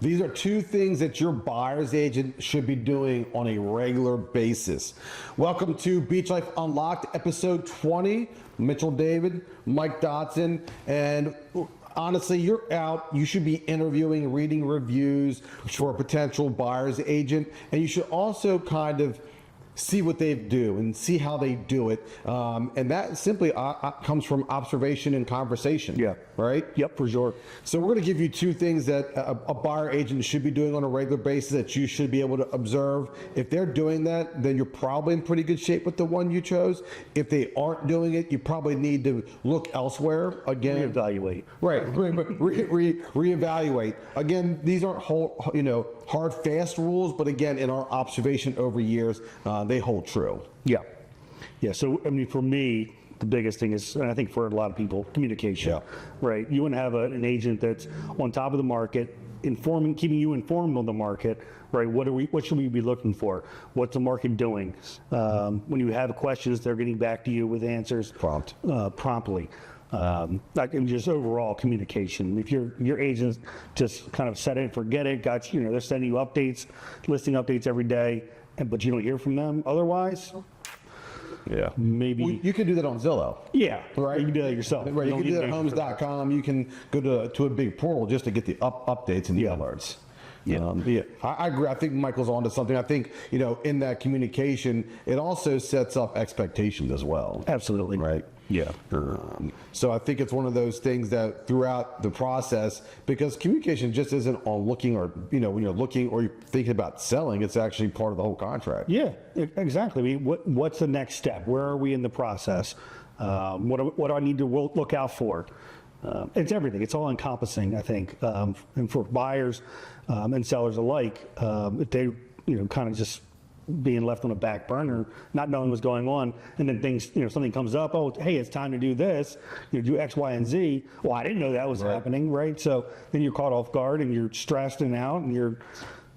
These are two things that your buyer's agent should be doing on a regular basis. Welcome to Beach Life Unlocked, episode 20. Mitchell David, Mike Dotson, and honestly, you're out. You should be interviewing, reading reviews for a potential buyer's agent, and you should also kind of see what they do and see how they do it. And that simply comes from observation and conversation. Yeah. Right? Yep, for sure. So we're going to give you two things that a buyer agent should be doing on a regular basis that you should be able to observe. If they're doing that, then you're probably in pretty good shape with the one you chose. If they aren't doing it, you probably need to look elsewhere. Again, Reevaluate. Right. Reevaluate. Again, these aren't hard, fast rules, but again, in our observation over years, they hold true. Yeah. Yeah. So, I mean, for me, the biggest thing is, and I think for a lot of people, communication. Yeah. Right. You want to have an agent that's on top of the market, keeping you informed on the market. Right. What should we be looking for? What's the market doing? When you have questions, they're getting back to you with answers promptly. Like just overall communication. If your agents just kind of set it and forget it, they're sending you updates, listing updates every day, but you don't hear from them otherwise. Yeah. Maybe. Well, you can do that on Zillow. Yeah. Right. You can do that yourself. Right. You can do that at homes.com. You can go to a big portal just to get the updates and the alerts. Yeah. I agree. I think Michael's onto something. I think, in that communication, it also sets up expectations as well. Absolutely. Right. Yeah. So I think it's one of those things that throughout the process, because communication just isn't on looking or, when you're looking or you're thinking about selling, it's actually part of the whole contract. Yeah, exactly. I mean, what's the next step? Where are we in the process? What do I need to look out for? It's everything. It's all encompassing, I think. And for buyers and sellers alike, if they, kind of just being left on a back burner, not knowing what's going on, and then things, something comes up, oh, hey, it's time to do this, do X, Y, and Z. Well, I didn't know that was happening, right? So then you're caught off guard and you're stressed and out, and you're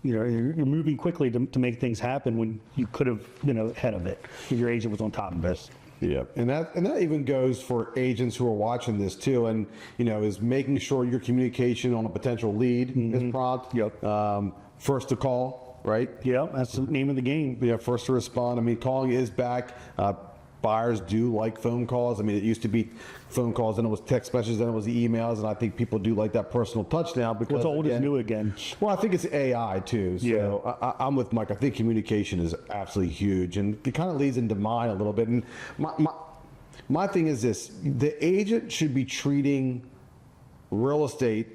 moving quickly to make things happen when you could have been ahead of it if your agent was on top of this. Yeah, and that even goes for agents who are watching this too, and is making sure your communication on a potential lead is prompt. Yep. First to call. Right? Yeah, that's the name of the game. Yeah, first to respond. I mean, calling is back. Buyers do like phone calls. I mean, it used to be phone calls, then it was text messages, then it was the emails, and I think people do like that personal touch now. Because what's old is new again. Well, I think it's AI too. So yeah. I'm with Mike. I think communication is absolutely huge, and it kind of leads into mine a little bit. And my thing is this: the agent should be treating real estate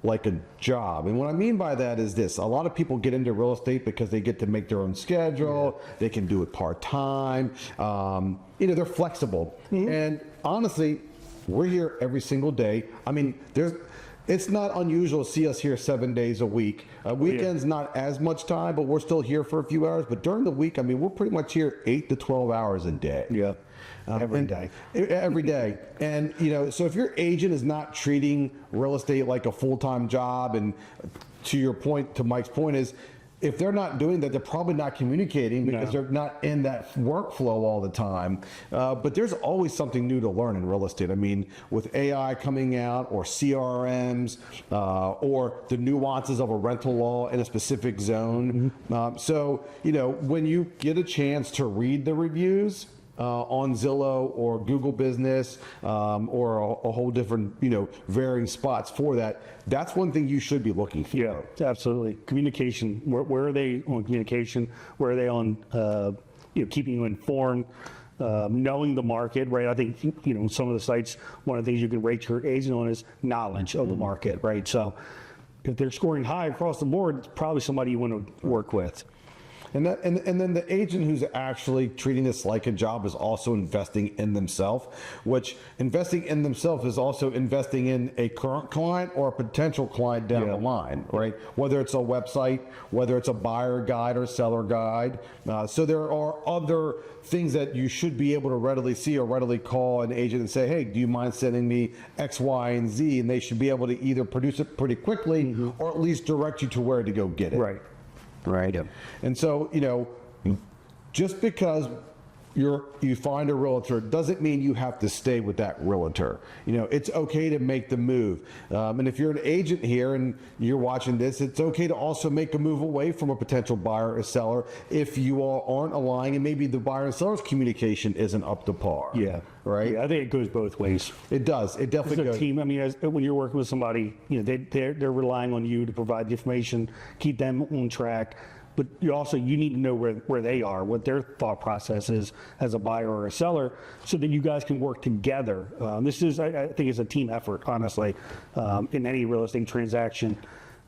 like a job. And what I mean by that is this: a lot of people get into real estate because they get to make their own schedule. They can do it part-time. They're flexible. And honestly, we're here every single day. I mean, it's not unusual to see us here 7 days a week. Weekends, not as much time, but we're still here for a few hours. But during the week, I mean, we're pretty much here 8 to 12 hours a day. Yeah. Every day. Every day. And, so if your agent is not treating real estate like a full-time job, and to Mike's point is, if they're not doing that, they're probably not communicating because they're not in that workflow all the time. But there's always something new to learn in real estate. I mean, with AI coming out, or CRMs, or the nuances of a rental law in a specific zone. So, when you get a chance to read the reviews, on Zillow or Google Business, or a whole different, varying spots for that. That's one thing you should be looking for. Yeah, absolutely. Communication. Where are they on communication? Where are they on, keeping you informed? Knowing the market, right? I think, some of the sites, one of the things you can rate your agent on is knowledge of the market, right? So if they're scoring high across the board, it's probably somebody you want to work with. And then the agent who's actually treating this like a job is also investing in themselves, which investing in themselves is also investing in a current client or a potential client down the line, right? Whether it's a website, whether it's a buyer guide or seller guide. So there are other things that you should be able to readily see or readily call an agent and say, hey, do you mind sending me X, Y, and Z? And they should be able to either produce it pretty quickly or at least direct you to where to go get it. Right. And so, just because you find a realtor doesn't mean you have to stay with that realtor. You know, it's okay to make the move. And if you're an agent here and you're watching this, it's okay to also make a move away from a potential buyer or seller if you all aren't aligning and maybe the buyer and seller's communication isn't up to par. Yeah. Right? Yeah, I think it goes both ways. It does. It It's definitely a goes. team. I mean, when you're working with somebody, you know, they're relying on you to provide the information, keep them on track. But you need to know where they are, what their thought process is as a buyer or a seller, so that you guys can work together. This is, I think, it's a team effort, honestly, in any real estate transaction.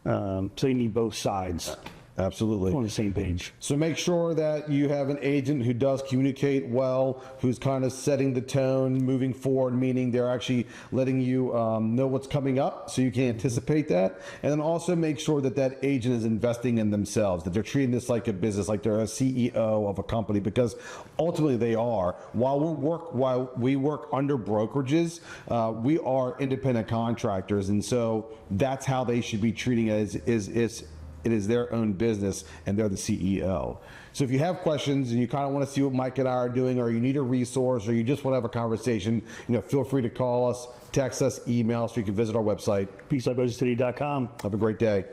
So you need both sides Absolutely. on the same page. So make sure that you have an agent who does communicate well, who's kind of setting the tone moving forward, meaning they're actually letting you know what's coming up so you can anticipate that. And then also make sure that that agent is investing in themselves, that they're treating this like a business, like they're a CEO of a company, because ultimately they are. While we work under brokerages, we are independent contractors. And so that's how they should be treating it it is their own business and they're the CEO. So if you have questions and you kind of want to see what Mike and I are doing, or you need a resource, or you just want to have a conversation, feel free to call us, text us, email us, or you can visit our website. PeaceLifeOceanCity.com. Have a great day.